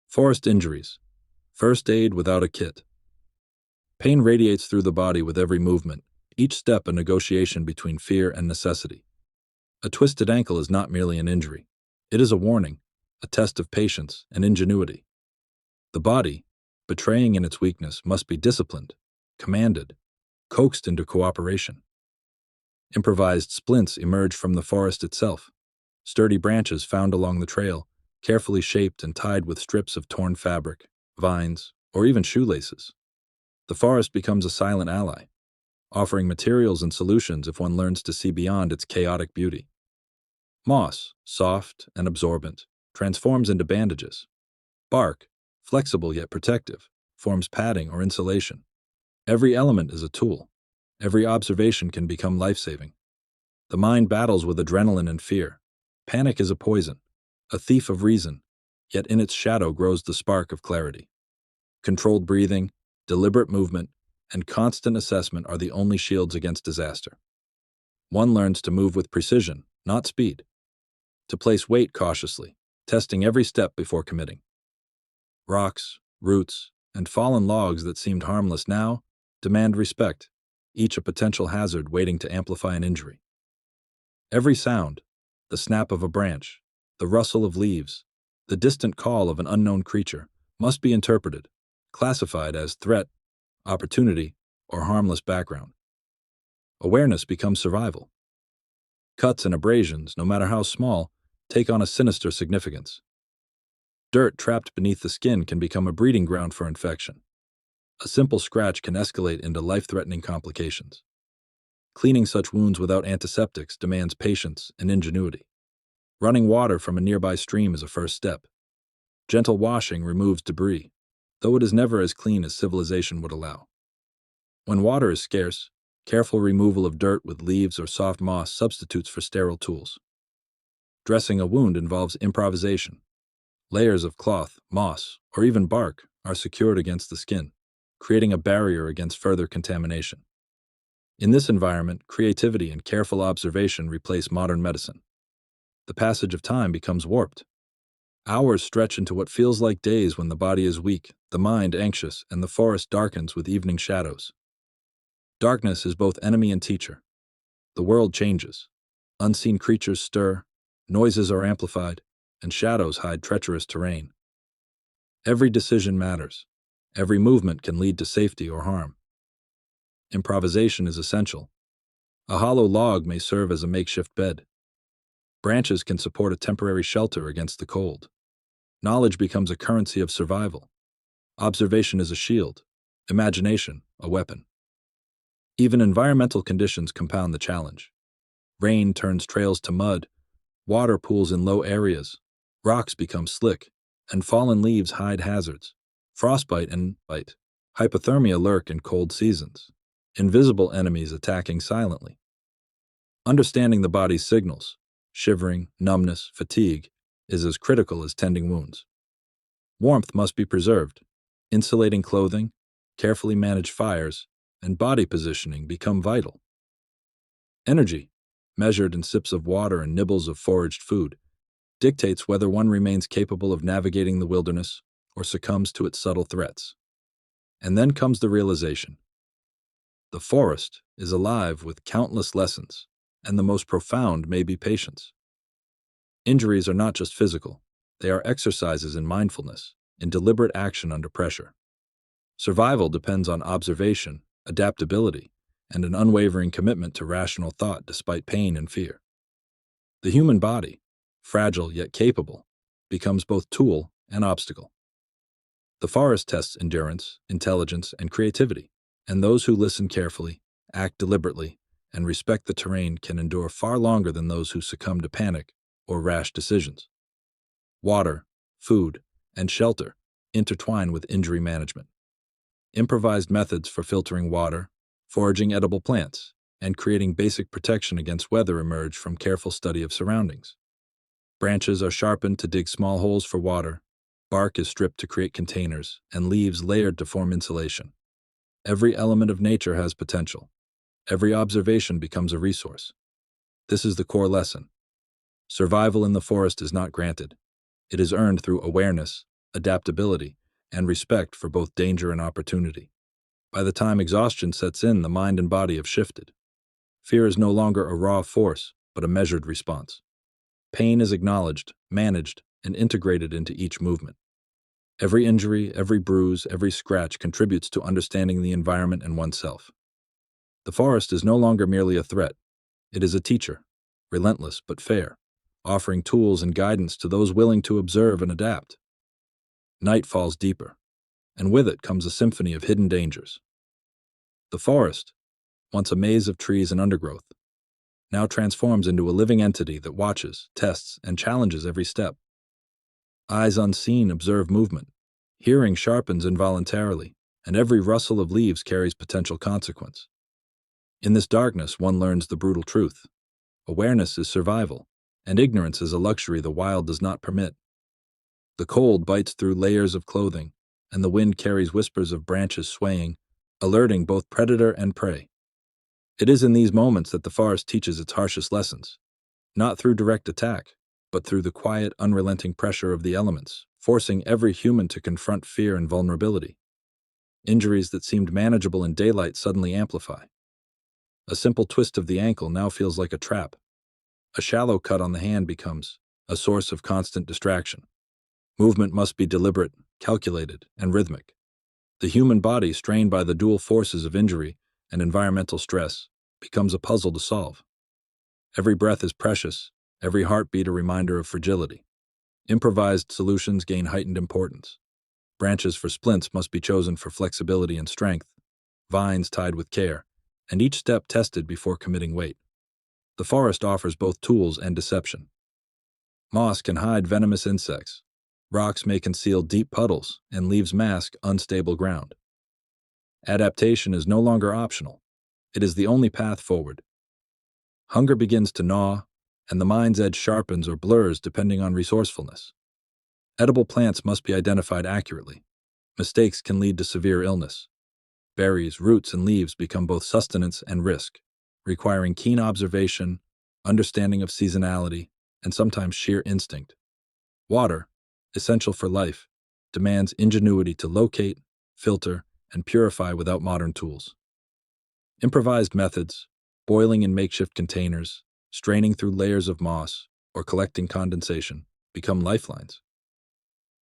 Forest injuries. First aid without a kit. Pain radiates through the body with every movement, each step a negotiation between fear and necessity. A twisted ankle is not merely an injury. It is a warning, a test of patience and ingenuity. The body, betraying in its weakness, must be disciplined, commanded, coaxed into cooperation. Improvised splints emerge from the forest itself, sturdy branches found along the trail, carefully shaped and tied with strips of torn fabric, vines, or even shoelaces. The forest becomes a silent ally, offering materials and solutions if one learns to see beyond its chaotic beauty. Moss, soft and absorbent, transforms into bandages. Bark, flexible yet protective, forms padding or insulation. Every element is a tool. Every observation can become life-saving. The mind battles with adrenaline and fear. Panic is a poison, a thief of reason, yet in its shadow grows the spark of clarity. Controlled breathing, deliberate movement, and constant assessment are the only shields against disaster. One learns to move with precision, not speed. To place weight cautiously, testing every step before committing. Rocks, roots, and fallen logs that seemed harmless now demand respect, each a potential hazard waiting to amplify an injury. Every sound, the snap of a branch, the rustle of leaves, the distant call of an unknown creature, must be interpreted, classified as threat, opportunity, or harmless background. Awareness becomes survival. Cuts and abrasions, no matter how small, take on a sinister significance. Dirt trapped beneath the skin can become a breeding ground for infection. A simple scratch can escalate into life-threatening complications. Cleaning such wounds without antiseptics demands patience and ingenuity. Running water from a nearby stream is a first step. Gentle washing removes debris, though it is never as clean as civilization would allow. When water is scarce, careful removal of dirt with leaves or soft moss substitutes for sterile tools. Dressing a wound involves improvisation. Layers of cloth, moss, or even bark are secured against the skin, creating a barrier against further contamination. In this environment, creativity and careful observation replace modern medicine. The passage of time becomes warped. Hours stretch into what feels like days when the body is weak, the mind anxious, and the forest darkens with evening shadows. Darkness is both enemy and teacher. The world changes. Unseen creatures stir, noises are amplified, and shadows hide treacherous terrain. Every decision matters. Every movement can lead to safety or harm. Improvisation is essential. A hollow log may serve as a makeshift bed. Branches can support a temporary shelter against the cold. Knowledge becomes a currency of survival. Observation is a shield. Imagination, a weapon. Even environmental conditions compound the challenge. Rain turns trails to mud, water pools in low areas, rocks become slick, and fallen leaves hide hazards. Frostbite and hypothermia lurk in cold seasons, invisible enemies attacking silently. Understanding the body's signals, shivering, numbness, fatigue, is as critical as tending wounds. Warmth must be preserved. Insulating clothing, carefully managed fires, and body positioning become vital. Energy, measured in sips of water and nibbles of foraged food, dictates whether one remains capable of navigating the wilderness or succumbs to its subtle threats. And then comes the realization. The forest is alive with countless lessons, and the most profound may be patience. Injuries are not just physical, they are exercises in mindfulness, in deliberate action under pressure. Survival depends on observation, adaptability, and an unwavering commitment to rational thought despite pain and fear. The human body, fragile yet capable, becomes both tool and obstacle. The forest tests endurance, intelligence, and creativity, and those who listen carefully, act deliberately, and respect the terrain can endure far longer than those who succumb to panic or rash decisions. Water, food, and shelter intertwine with injury management. Improvised methods for filtering water, foraging edible plants, and creating basic protection against weather emerge from careful study of surroundings. Branches are sharpened to dig small holes for water, bark is stripped to create containers, and leaves layered to form insulation. Every element of nature has potential. Every observation becomes a resource. This is the core lesson. Survival in the forest is not granted. It is earned through awareness, adaptability, and respect for both danger and opportunity. By the time exhaustion sets in, the mind and body have shifted. Fear is no longer a raw force, but a measured response. Pain is acknowledged, managed, and integrated into each movement. Every injury, every bruise, every scratch contributes to understanding the environment and oneself. The forest is no longer merely a threat. It is a teacher, relentless but fair, offering tools and guidance to those willing to observe and adapt. Night falls deeper, and with it comes a symphony of hidden dangers. The forest, once a maze of trees and undergrowth, now transforms into a living entity that watches, tests, and challenges every step. Eyes unseen observe movement, hearing sharpens involuntarily, and every rustle of leaves carries potential consequence. In this darkness, one learns the brutal truth. Awareness is survival, and ignorance is a luxury the wild does not permit. The cold bites through layers of clothing, and the wind carries whispers of branches swaying, alerting both predator and prey. It is in these moments that the forest teaches its harshest lessons, not through direct attack, but through the quiet, unrelenting pressure of the elements, forcing every human to confront fear and vulnerability. Injuries that seemed manageable in daylight suddenly amplify. A simple twist of the ankle now feels like a trap. A shallow cut on the hand becomes a source of constant distraction. Movement must be deliberate, calculated, and rhythmic. The human body, strained by the dual forces of injury and environmental stress, becomes a puzzle to solve. Every breath is precious, every heartbeat a reminder of fragility. Improvised solutions gain heightened importance. Branches for splints must be chosen for flexibility and strength, vines tied with care, and each step tested before committing weight. The forest offers both tools and deception. Moss can hide venomous insects. Rocks may conceal deep puddles, and leaves mask unstable ground. Adaptation is no longer optional. It is the only path forward. Hunger begins to gnaw, and the mind's edge sharpens or blurs depending on resourcefulness. Edible plants must be identified accurately. Mistakes can lead to severe illness. Berries, roots, and leaves become both sustenance and risk, requiring keen observation, understanding of seasonality, and sometimes sheer instinct. Water, essential for life, demands ingenuity to locate, filter, and purify without modern tools. Improvised methods, boiling in makeshift containers, straining through layers of moss, or collecting condensation, become lifelines.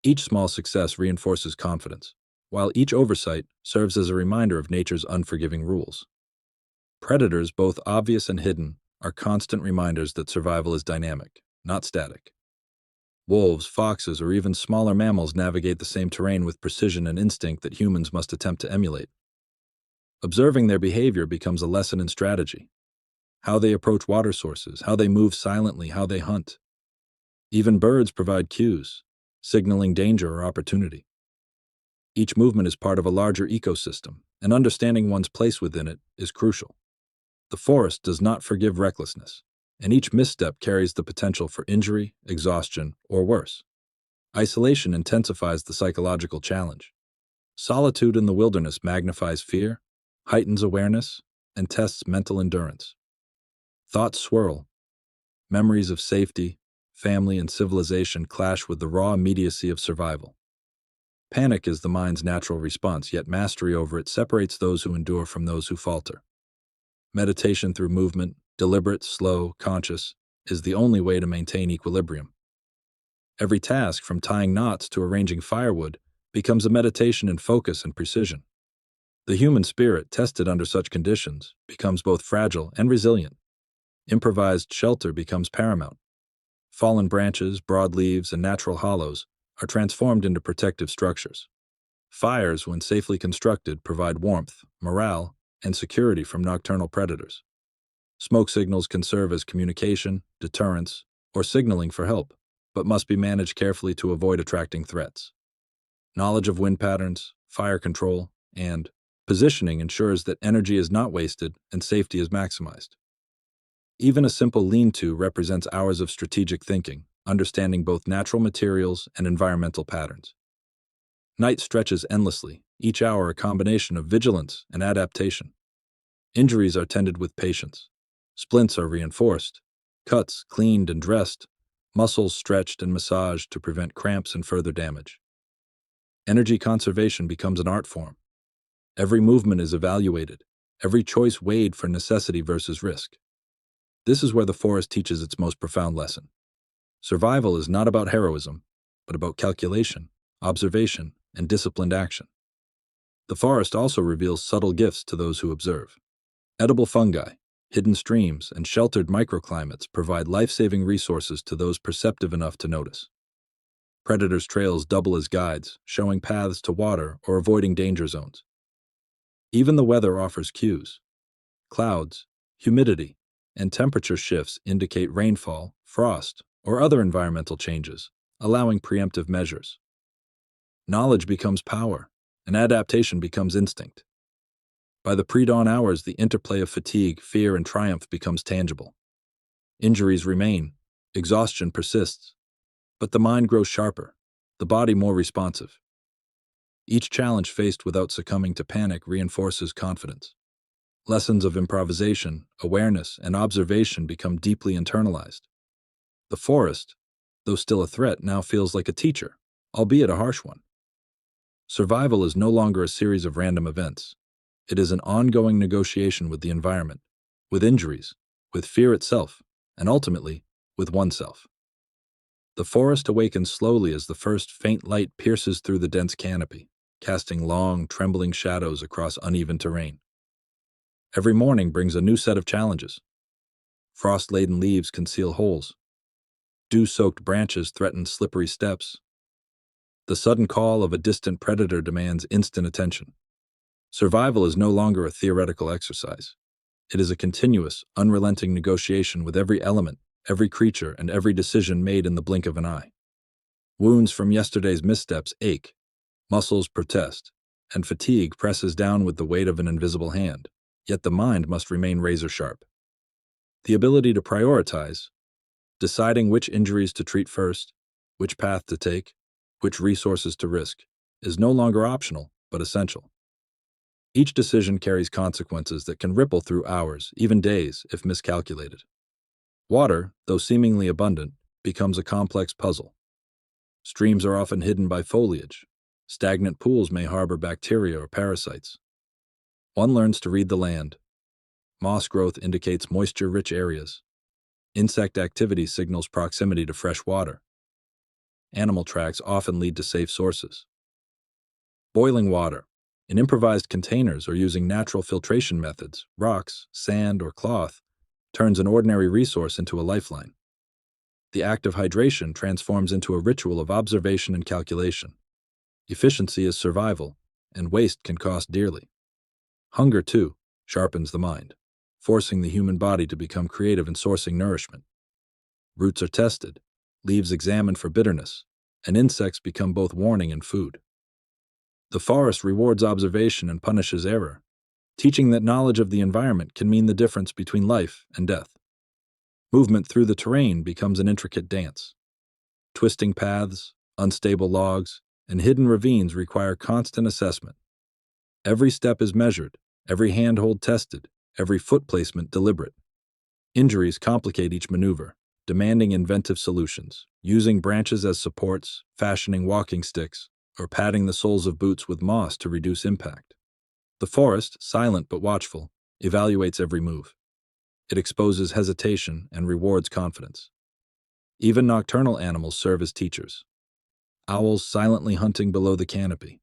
Each small success reinforces confidence, while each oversight serves as a reminder of nature's unforgiving rules. Predators, both obvious and hidden, are constant reminders that survival is dynamic, not static. Wolves, foxes, or even smaller mammals navigate the same terrain with precision and instinct that humans must attempt to emulate. Observing their behavior becomes a lesson in strategy. How they approach water sources, how they move silently, how they hunt. Even birds provide cues, signaling danger or opportunity. Each movement is part of a larger ecosystem, and understanding one's place within it is crucial. The forest does not forgive recklessness, and each misstep carries the potential for injury, exhaustion, or worse. Isolation intensifies the psychological challenge. Solitude in the wilderness magnifies fear, heightens awareness, and tests mental endurance. Thoughts swirl. Memories of safety, family, and civilization clash with the raw immediacy of survival. Panic is the mind's natural response, yet mastery over it separates those who endure from those who falter. Meditation through movement, deliberate, slow, conscious, is the only way to maintain equilibrium. Every task, from tying knots to arranging firewood, becomes a meditation in focus and precision. The human spirit, tested under such conditions, becomes both fragile and resilient. Improvised shelter becomes paramount. Fallen branches, broad leaves, and natural hollows are transformed into protective structures. Fires, when safely constructed, provide warmth, morale, and security from nocturnal predators. Smoke signals can serve as communication, deterrence, or signaling for help, but must be managed carefully to avoid attracting threats. Knowledge of wind patterns, fire control, and positioning ensures that energy is not wasted and safety is maximized. Even a simple lean-to represents hours of strategic thinking, understanding both natural materials and environmental patterns. Night stretches endlessly, each hour a combination of vigilance and adaptation. Injuries are tended with patience. Splints are reinforced, cuts cleaned and dressed, muscles stretched and massaged to prevent cramps and further damage. Energy conservation becomes an art form. Every movement is evaluated, every choice weighed for necessity versus risk. This is where the forest teaches its most profound lesson. Survival is not about heroism, but about calculation, observation, and disciplined action. The forest also reveals subtle gifts to those who observe. Edible fungi, hidden streams, and sheltered microclimates provide life-saving resources to those perceptive enough to notice. Predators' trails double as guides, showing paths to water or avoiding danger zones. Even the weather offers cues. Clouds, humidity, and temperature shifts indicate rainfall, frost, or other environmental changes, allowing preemptive measures. Knowledge becomes power, and adaptation becomes instinct. By the pre-dawn hours, the interplay of fatigue, fear, and triumph becomes tangible. Injuries remain, exhaustion persists, but the mind grows sharper, the body more responsive. Each challenge faced without succumbing to panic reinforces confidence. Lessons of improvisation, awareness, and observation become deeply internalized. The forest, though still a threat, now feels like a teacher, albeit a harsh one. Survival is no longer a series of random events. It is an ongoing negotiation with the environment, with injuries, with fear itself, and ultimately, with oneself. The forest awakens slowly as the first faint light pierces through the dense canopy, casting long, trembling shadows across uneven terrain. Every morning brings a new set of challenges. Frost-laden leaves conceal holes. Dew-soaked branches threaten slippery steps. The sudden call of a distant predator demands instant attention. Survival is no longer a theoretical exercise. It is a continuous, unrelenting negotiation with every element, every creature, and every decision made in the blink of an eye. Wounds from yesterday's missteps ache, muscles protest, and fatigue presses down with the weight of an invisible hand, yet the mind must remain razor-sharp. The ability to prioritize, deciding which injuries to treat first, which path to take, which resources to risk, is no longer optional, but essential. Each decision carries consequences that can ripple through hours, even days, if miscalculated. Water, though seemingly abundant, becomes a complex puzzle. Streams are often hidden by foliage. Stagnant pools may harbor bacteria or parasites. One learns to read the land. Moss growth indicates moisture-rich areas. Insect activity signals proximity to fresh water. Animal tracks often lead to safe sources. Boiling water, in improvised containers or using natural filtration methods, rocks, sand, or cloth, turns an ordinary resource into a lifeline. The act of hydration transforms into a ritual of observation and calculation. Efficiency is survival, and waste can cost dearly. Hunger, too, sharpens the mind, forcing the human body to become creative in sourcing nourishment. Roots are tested, leaves examined for bitterness, and insects become both warning and food. The forest rewards observation and punishes error, teaching that knowledge of the environment can mean the difference between life and death. Movement through the terrain becomes an intricate dance. Twisting paths, unstable logs, and hidden ravines require constant assessment. Every step is measured, every handhold tested, every foot placement deliberate. Injuries complicate each maneuver, demanding inventive solutions, using branches as supports, fashioning walking sticks, or padding the soles of boots with moss to reduce impact. The forest, silent but watchful, evaluates every move. It exposes hesitation and rewards confidence. Even nocturnal animals serve as teachers. Owls silently hunting below the canopy,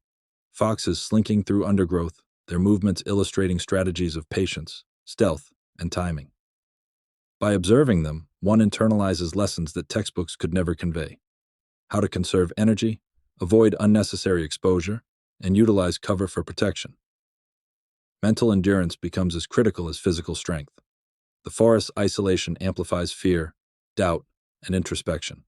foxes slinking through undergrowth, their movements illustrating strategies of patience, stealth, and timing. By observing them, one internalizes lessons that textbooks could never convey. How to conserve energy, avoid unnecessary exposure, and utilize cover for protection. Mental endurance becomes as critical as physical strength. The forest's isolation amplifies fear, doubt, and introspection.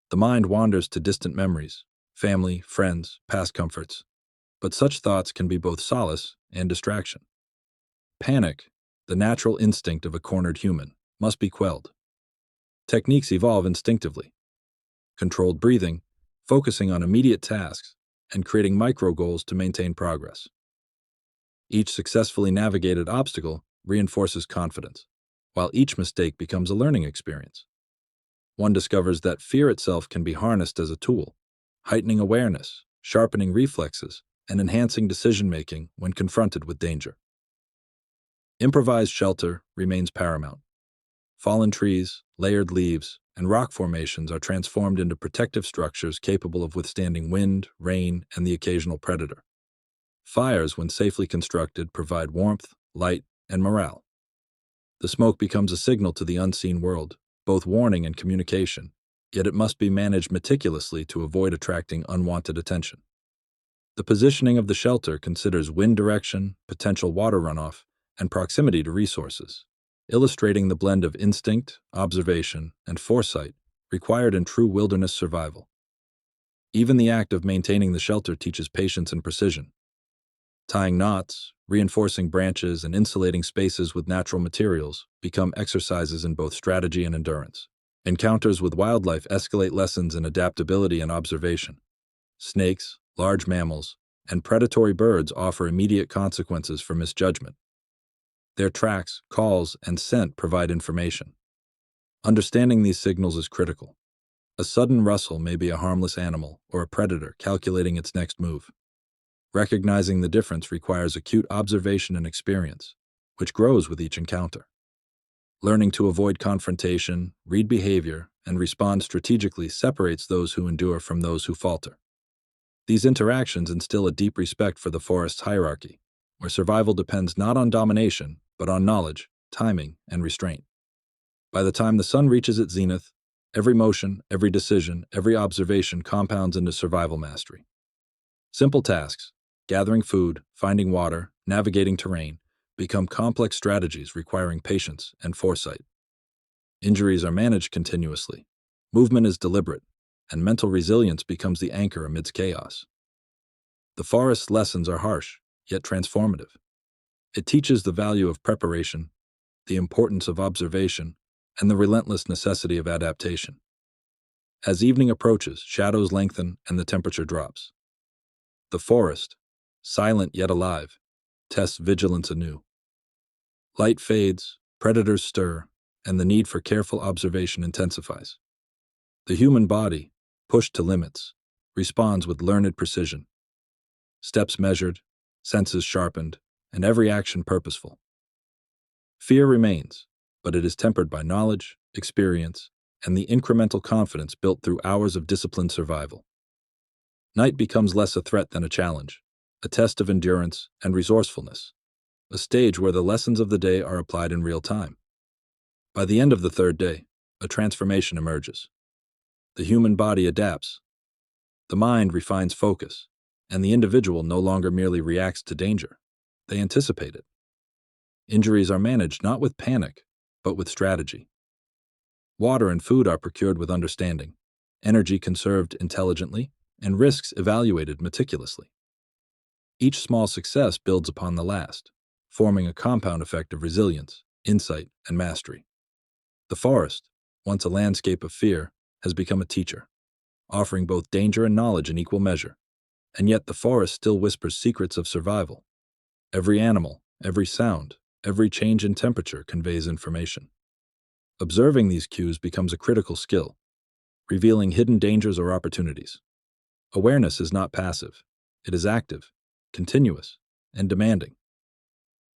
The mind wanders to distant memories, family, friends, past comforts, but such thoughts can be both solace and distraction. Panic, the natural instinct of a cornered human, must be quelled. Techniques evolve instinctively. Controlled breathing, focusing on immediate tasks, and creating micro-goals to maintain progress. Each successfully navigated obstacle reinforces confidence, while each mistake becomes a learning experience. One discovers that fear itself can be harnessed as a tool, heightening awareness, sharpening reflexes and enhancing decision-making when confronted with danger. Improvised shelter remains paramount. Fallen trees, layered leaves, and rock formations are transformed into protective structures capable of withstanding wind, rain, and the occasional predator. Fires, when safely constructed, provide warmth, light, and morale. The smoke becomes a signal to the unseen world, both warning and communication, yet it must be managed meticulously to avoid attracting unwanted attention. The positioning of the shelter considers wind direction, potential water runoff, and proximity to resources, illustrating the blend of instinct, observation, and foresight required in true wilderness survival. Even the act of maintaining the shelter teaches patience and precision. Tying knots, reinforcing branches, and insulating spaces with natural materials become exercises in both strategy and endurance. Encounters with wildlife escalate lessons in adaptability and observation. Snakes, large mammals, and predatory birds offer immediate consequences for misjudgment. Their tracks, calls, and scent provide information. Understanding these signals is critical. A sudden rustle may be a harmless animal or a predator calculating its next move. Recognizing the difference requires acute observation and experience, which grows with each encounter. Learning to avoid confrontation, read behavior, and respond strategically separates those who endure from those who falter. These interactions instill a deep respect for the forest's hierarchy, where survival depends not on domination, but on knowledge, timing, and restraint. By the time the sun reaches its zenith, every motion, every decision, every observation compounds into survival mastery. Simple tasks, gathering food, finding water, navigating terrain, become complex strategies requiring patience and foresight. Injuries are managed continuously, movement is deliberate, and mental resilience becomes the anchor amidst chaos. The forest's lessons are harsh, yet transformative. It teaches the value of preparation, the importance of observation, and the relentless necessity of adaptation. As evening approaches, shadows lengthen and the temperature drops. The forest, silent yet alive, tests vigilance anew. Light fades, predators stir, and the need for careful observation intensifies. The human body, pushed to limits, responds with learned precision. Steps measured, senses sharpened, and every action purposeful. Fear remains, but it is tempered by knowledge, experience, and the incremental confidence built through hours of disciplined survival. Night becomes less a threat than a challenge, a test of endurance and resourcefulness, a stage where the lessons of the day are applied in real time. By the end of the third day, a transformation emerges. The human body adapts. The mind refines focus, and the individual no longer merely reacts to danger. They anticipate it. Injuries are managed not with panic, but with strategy. Water and food are procured with understanding, energy conserved intelligently, and risks evaluated meticulously. Each small success builds upon the last, forming a compound effect of resilience, insight, and mastery. The forest, once a landscape of fear, has become a teacher, offering both danger and knowledge in equal measure. And yet the forest still whispers secrets of survival. Every animal, every sound, every change in temperature conveys information. Observing these cues becomes a critical skill, revealing hidden dangers or opportunities. Awareness is not passive. It is active, continuous, and demanding.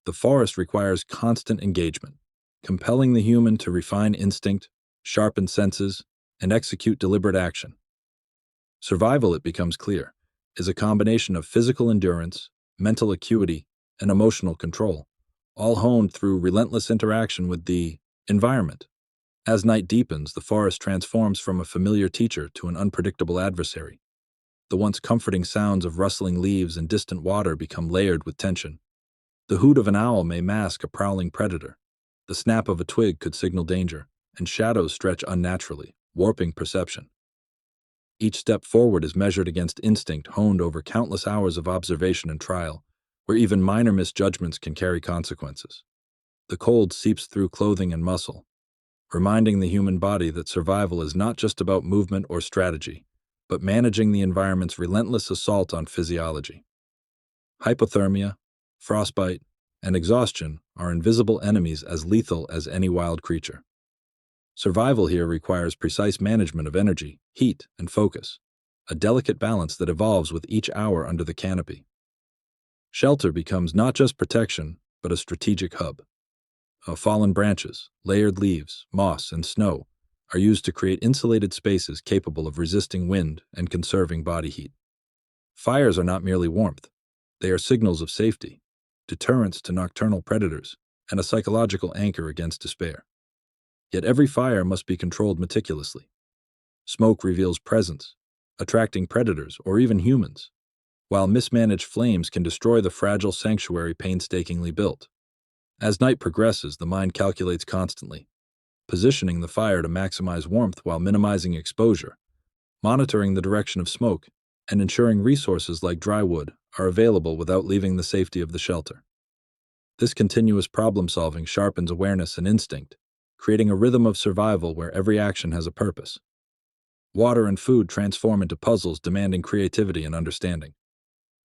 The forest requires constant engagement, compelling the human to refine instinct, sharpen senses, and execute deliberate action. Survival, it becomes clear, is a combination of physical endurance, mental acuity, and emotional control, all honed through relentless interaction with the environment. As night deepens, the forest transforms from a familiar teacher to an unpredictable adversary. The once comforting sounds of rustling leaves and distant water become layered with tension. The hoot of an owl may mask a prowling predator. The snap of a twig could signal danger, and shadows stretch unnaturally, warping perception. Each step forward is measured against instinct honed over countless hours of observation and trial, where even minor misjudgments can carry consequences. The cold seeps through clothing and muscle, reminding the human body that survival is not just about movement or strategy, but managing the environment's relentless assault on physiology. Hypothermia, frostbite, and exhaustion are invisible enemies as lethal as any wild creature. Survival here requires precise management of energy, heat, and focus, a delicate balance that evolves with each hour under the canopy. Shelter becomes not just protection, but a strategic hub. Fallen branches, layered leaves, moss, and snow are used to create insulated spaces capable of resisting wind and conserving body heat. Fires are not merely warmth, they are signals of safety, deterrents to nocturnal predators, and a psychological anchor against despair. Yet every fire must be controlled meticulously. Smoke reveals presence, attracting predators or even humans, while mismanaged flames can destroy the fragile sanctuary painstakingly built. As night progresses, the mind calculates constantly, positioning the fire to maximize warmth while minimizing exposure, monitoring the direction of smoke, and ensuring resources like dry wood are available without leaving the safety of the shelter. This continuous problem-solving sharpens awareness and instinct, creating a rhythm of survival where every action has a purpose. Water and food transform into puzzles demanding creativity and understanding.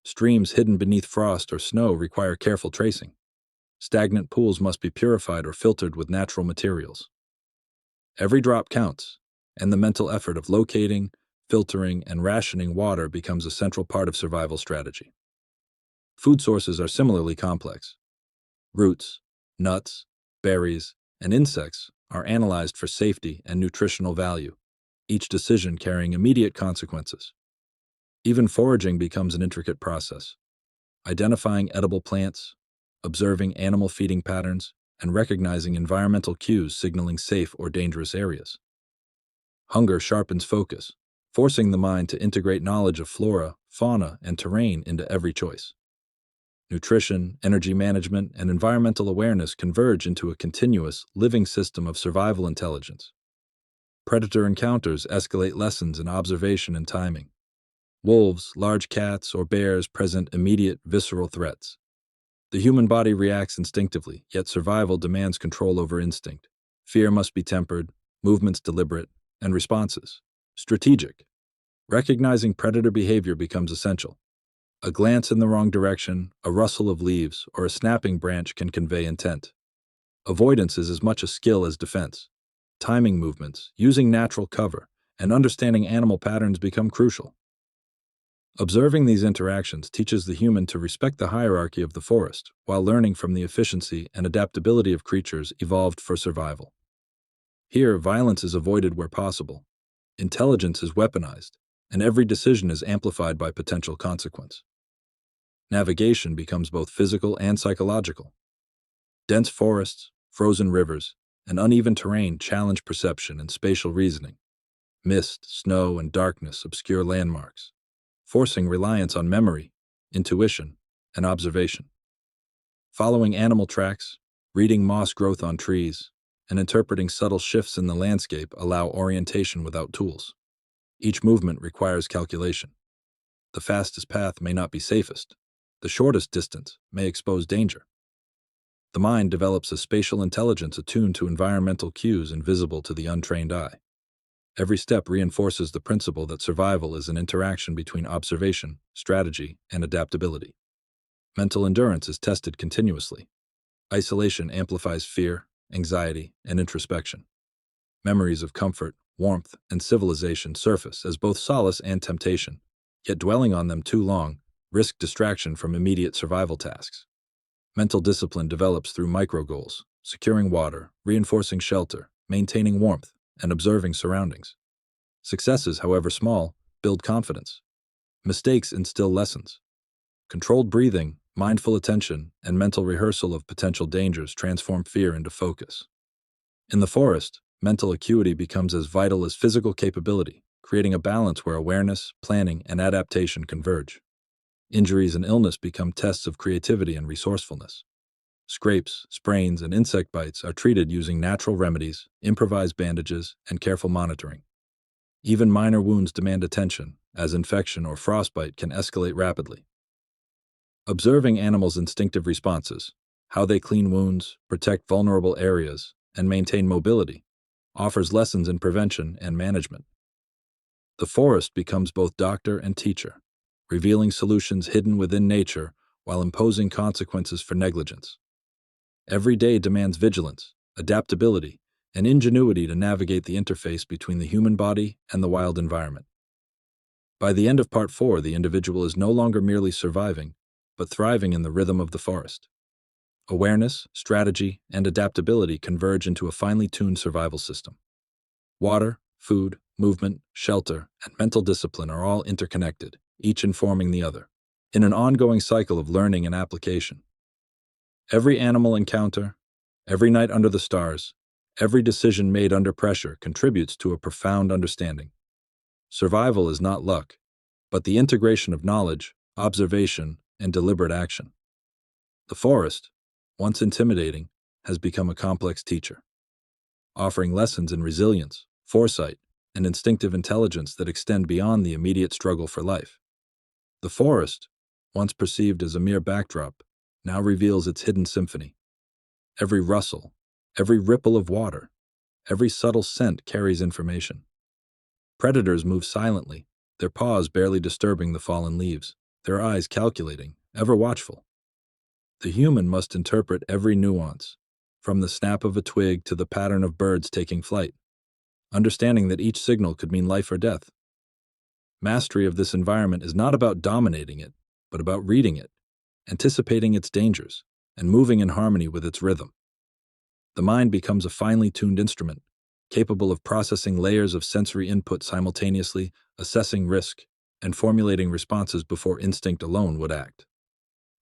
Streams hidden beneath frost or snow require careful tracing. Stagnant pools must be purified or filtered with natural materials. Every drop counts, and the mental effort of locating, filtering, and rationing water becomes a central part of survival strategy. Food sources are similarly complex. Roots, nuts, berries, and insects are analyzed for safety and nutritional value, each decision carrying immediate consequences. Even foraging becomes an intricate process. Identifying edible plants, observing animal feeding patterns, and recognizing environmental cues signaling safe or dangerous areas. Hunger sharpens focus, forcing the mind to integrate knowledge of flora, fauna, and terrain into every choice. Nutrition, energy management, and environmental awareness converge into a continuous, living system of survival intelligence. Predator encounters escalate lessons in observation and timing. Wolves, large cats, or bears present immediate, visceral threats. The human body reacts instinctively, yet survival demands control over instinct. Fear must be tempered, movements deliberate, and responses strategic. Recognizing predator behavior becomes essential. A glance in the wrong direction, a rustle of leaves, or a snapping branch can convey intent. Avoidance is as much a skill as defense. Timing movements, using natural cover, and understanding animal patterns become crucial. Observing these interactions teaches the human to respect the hierarchy of the forest, while learning from the efficiency and adaptability of creatures evolved for survival. Here, violence is avoided where possible. Intelligence is weaponized, and every decision is amplified by potential consequence. Navigation becomes both physical and psychological. Dense forests, frozen rivers, and uneven terrain challenge perception and spatial reasoning. Mist, snow, and darkness obscure landmarks, forcing reliance on memory, intuition, and observation. Following animal tracks, reading moss growth on trees, and interpreting subtle shifts in the landscape allow orientation without tools. Each movement requires calculation. The fastest path may not be safest. The shortest distance may expose danger. The mind develops a spatial intelligence attuned to environmental cues invisible to the untrained eye. Every step reinforces the principle that survival is an interaction between observation, strategy, and adaptability. Mental endurance is tested continuously. Isolation amplifies fear, anxiety, and introspection. Memories of comfort, warmth, and civilization surface as both solace and temptation, yet dwelling on them too long risk distraction from immediate survival tasks. Mental discipline develops through micro-goals, securing water, reinforcing shelter, maintaining warmth, and observing surroundings. Successes, however small, build confidence. Mistakes instill lessons. Controlled breathing, mindful attention, and mental rehearsal of potential dangers transform fear into focus. In the forest, mental acuity becomes as vital as physical capability, creating a balance where awareness, planning, and adaptation converge. Injuries and illness become tests of creativity and resourcefulness. Scrapes, sprains, and insect bites are treated using natural remedies, improvised bandages, and careful monitoring. Even minor wounds demand attention, as infection or frostbite can escalate rapidly. Observing animals' instinctive responses, how they clean wounds, protect vulnerable areas, and maintain mobility, offers lessons in prevention and management. The forest becomes both doctor and teacher, revealing solutions hidden within nature while imposing consequences for negligence. Every day demands vigilance, adaptability, and ingenuity to navigate the interface between the human body and the wild environment. By the end of part 4, the individual is no longer merely surviving, but thriving in the rhythm of the forest. Awareness, strategy, and adaptability converge into a finely tuned survival system. Water, food, movement, shelter, and mental discipline are all interconnected, each informing the other, in an ongoing cycle of learning and application. Every animal encounter, every night under the stars, every decision made under pressure contributes to a profound understanding. Survival is not luck, but the integration of knowledge, observation, and deliberate action. The forest, once intimidating, has become a complex teacher, offering lessons in resilience, foresight, and instinctive intelligence that extend beyond the immediate struggle for life. The forest, once perceived as a mere backdrop, now reveals its hidden symphony. Every rustle, every ripple of water, every subtle scent carries information. Predators move silently, their paws barely disturbing the fallen leaves, their eyes calculating, ever watchful. The human must interpret every nuance, from the snap of a twig to the pattern of birds taking flight, understanding that each signal could mean life or death. Mastery of this environment is not about dominating it, but about reading it, anticipating its dangers, and moving in harmony with its rhythm. The mind becomes a finely tuned instrument, capable of processing layers of sensory input simultaneously, assessing risk, and formulating responses before instinct alone would act.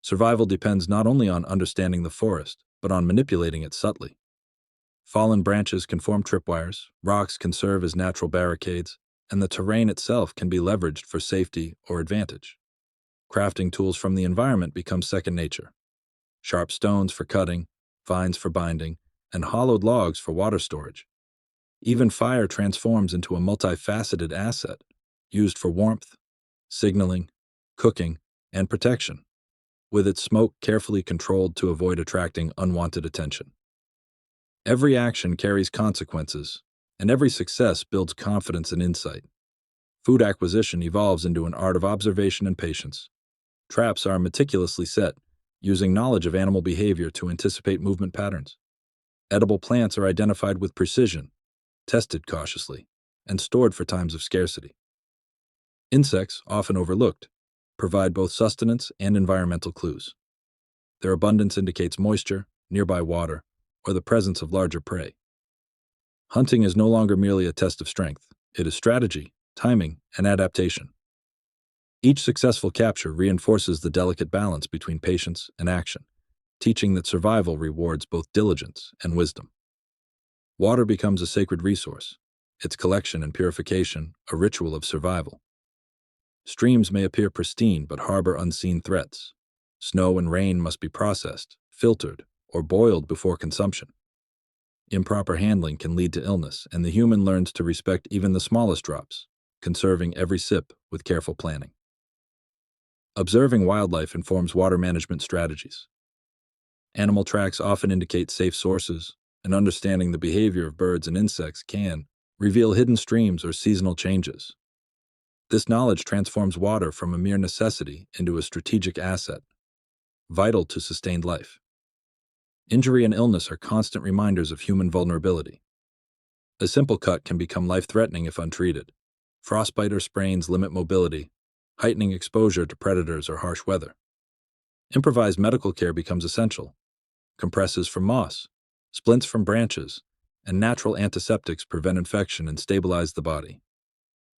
Survival depends not only on understanding the forest, but on manipulating it subtly. Fallen branches can form tripwires, rocks can serve as natural barricades, and the terrain itself can be leveraged for safety or advantage. Crafting tools from the environment become second nature. Sharp stones for cutting, vines for binding, and hollowed logs for water storage. Even fire transforms into a multifaceted asset, used for warmth, signaling, cooking, and protection, with its smoke carefully controlled to avoid attracting unwanted attention. Every action carries consequences, and every success builds confidence and insight. Food acquisition evolves into an art of observation and patience. Traps are meticulously set, using knowledge of animal behavior to anticipate movement patterns. Edible plants are identified with precision, tested cautiously, and stored for times of scarcity. Insects, often overlooked, provide both sustenance and environmental clues. Their abundance indicates moisture, nearby water, or the presence of larger prey. Hunting is no longer merely a test of strength. It is strategy, timing, and adaptation. Each successful capture reinforces the delicate balance between patience and action, teaching that survival rewards both diligence and wisdom. Water becomes a sacred resource, its collection and purification a ritual of survival. Streams may appear pristine but harbor unseen threats. Snow and rain must be processed, filtered, or boiled before consumption. Improper handling can lead to illness, and the human learns to respect even the smallest drops, conserving every sip with careful planning. Observing wildlife informs water management strategies. Animal tracks often indicate safe sources, and understanding the behavior of birds and insects can reveal hidden streams or seasonal changes. This knowledge transforms water from a mere necessity into a strategic asset, vital to sustained life. Injury and illness are constant reminders of human vulnerability. A simple cut can become life-threatening if untreated. Frostbite or sprains limit mobility, heightening exposure to predators or harsh weather. Improvised medical care becomes essential. Compresses from moss, splints from branches, and natural antiseptics prevent infection and stabilize the body.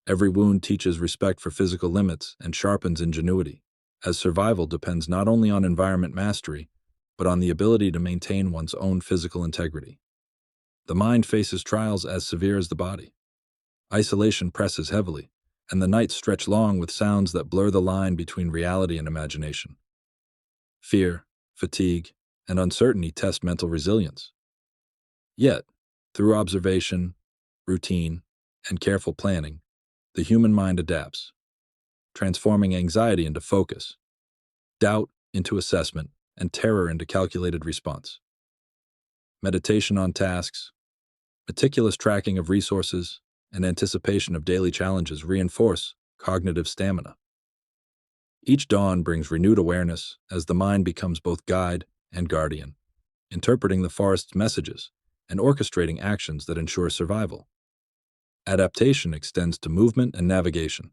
Every wound teaches respect for physical limits and sharpens ingenuity, as survival depends not only on environment mastery, but on the ability to maintain one's own physical integrity. The mind faces trials as severe as the body. Isolation presses heavily, and the nights stretch long with sounds that blur the line between reality and imagination. Fear, fatigue, and uncertainty test mental resilience. Yet, through observation, routine, and careful planning, the human mind adapts, transforming anxiety into focus, doubt into assessment, and terror into calculated response. Meditation on tasks, meticulous tracking of resources, and anticipation of daily challenges reinforce cognitive stamina. Each dawn brings renewed awareness as the mind becomes both guide and guardian, interpreting the forest's messages and orchestrating actions that ensure survival. Adaptation extends to movement and navigation.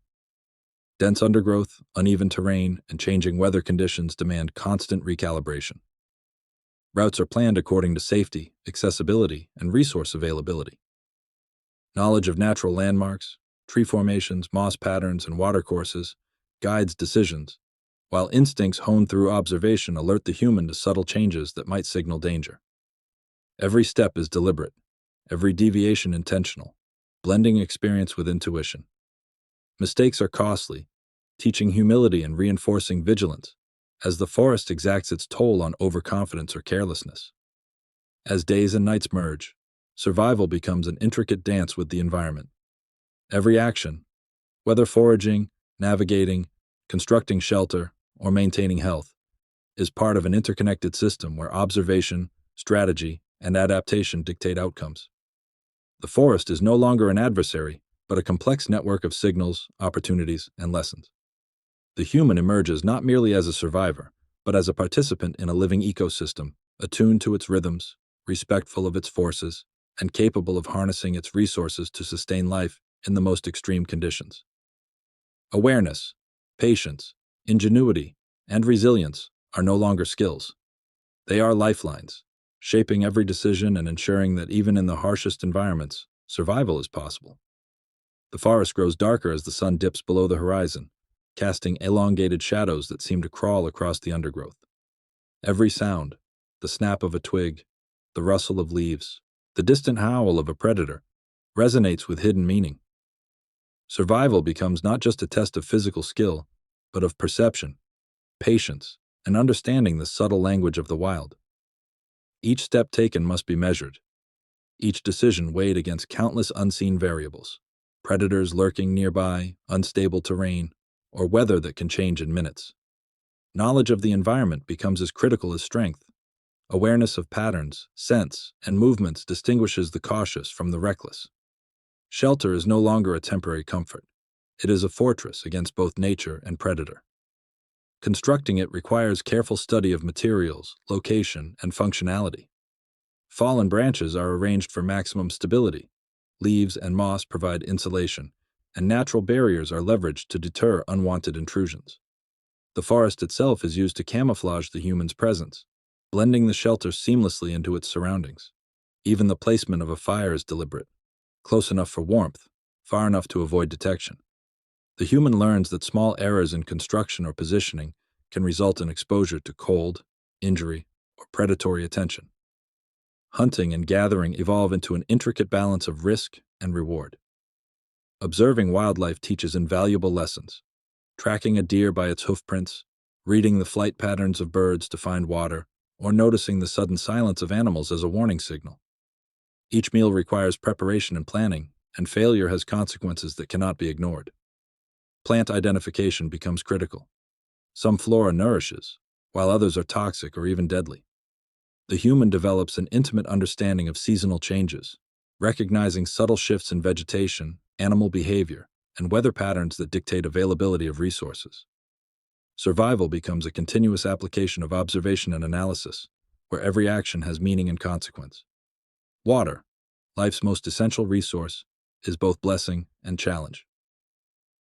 Dense undergrowth, uneven terrain, and changing weather conditions demand constant recalibration. Routes are planned according to safety, accessibility, and resource availability. Knowledge of natural landmarks, tree formations, moss patterns, and watercourses guides decisions, while instincts honed through observation alert the human to subtle changes that might signal danger. Every step is deliberate, every deviation intentional, blending experience with intuition. Mistakes are costly, teaching humility and reinforcing vigilance, as the forest exacts its toll on overconfidence or carelessness. As days and nights merge, survival becomes an intricate dance with the environment. Every action, whether foraging, navigating, constructing shelter, or maintaining health, is part of an interconnected system where observation, strategy, and adaptation dictate outcomes. The forest is no longer an adversary, but a complex network of signals, opportunities, and lessons. The human emerges not merely as a survivor, but as a participant in a living ecosystem, attuned to its rhythms, respectful of its forces, and capable of harnessing its resources to sustain life in the most extreme conditions. Awareness, patience, ingenuity, and resilience are no longer skills. They are lifelines, shaping every decision and ensuring that even in the harshest environments, survival is possible. The forest grows darker as the sun dips below the horizon, casting elongated shadows that seem to crawl across the undergrowth. Every sound, the snap of a twig, the rustle of leaves, the distant howl of a predator, resonates with hidden meaning. Survival becomes not just a test of physical skill, but of perception, patience, and understanding the subtle language of the wild. Each step taken must be measured, each decision weighed against countless unseen variables, predators lurking nearby, unstable terrain, or weather that can change in minutes. Knowledge of the environment becomes as critical as strength. Awareness of patterns, scents, and movements distinguishes the cautious from the reckless. Shelter is no longer a temporary comfort. It is a fortress against both nature and predator. Constructing it requires careful study of materials, location, and functionality. Fallen branches are arranged for maximum stability. Leaves and moss provide insulation, and natural barriers are leveraged to deter unwanted intrusions. The forest itself is used to camouflage the human's presence, blending the shelter seamlessly into its surroundings. Even the placement of a fire is deliberate, close enough for warmth, far enough to avoid detection. The human learns that small errors in construction or positioning can result in exposure to cold, injury, or predatory attention. Hunting and gathering evolve into an intricate balance of risk and reward. Observing wildlife teaches invaluable lessons. Tracking a deer by its hoofprints, reading the flight patterns of birds to find water, or noticing the sudden silence of animals as a warning signal. Each meal requires preparation and planning, and failure has consequences that cannot be ignored. Plant identification becomes critical. Some flora nourishes, while others are toxic or even deadly. The human develops an intimate understanding of seasonal changes, recognizing subtle shifts in vegetation, animal behavior, and weather patterns that dictate availability of resources. Survival becomes a continuous application of observation and analysis, where every action has meaning and consequence. Water, life's most essential resource, is both blessing and challenge.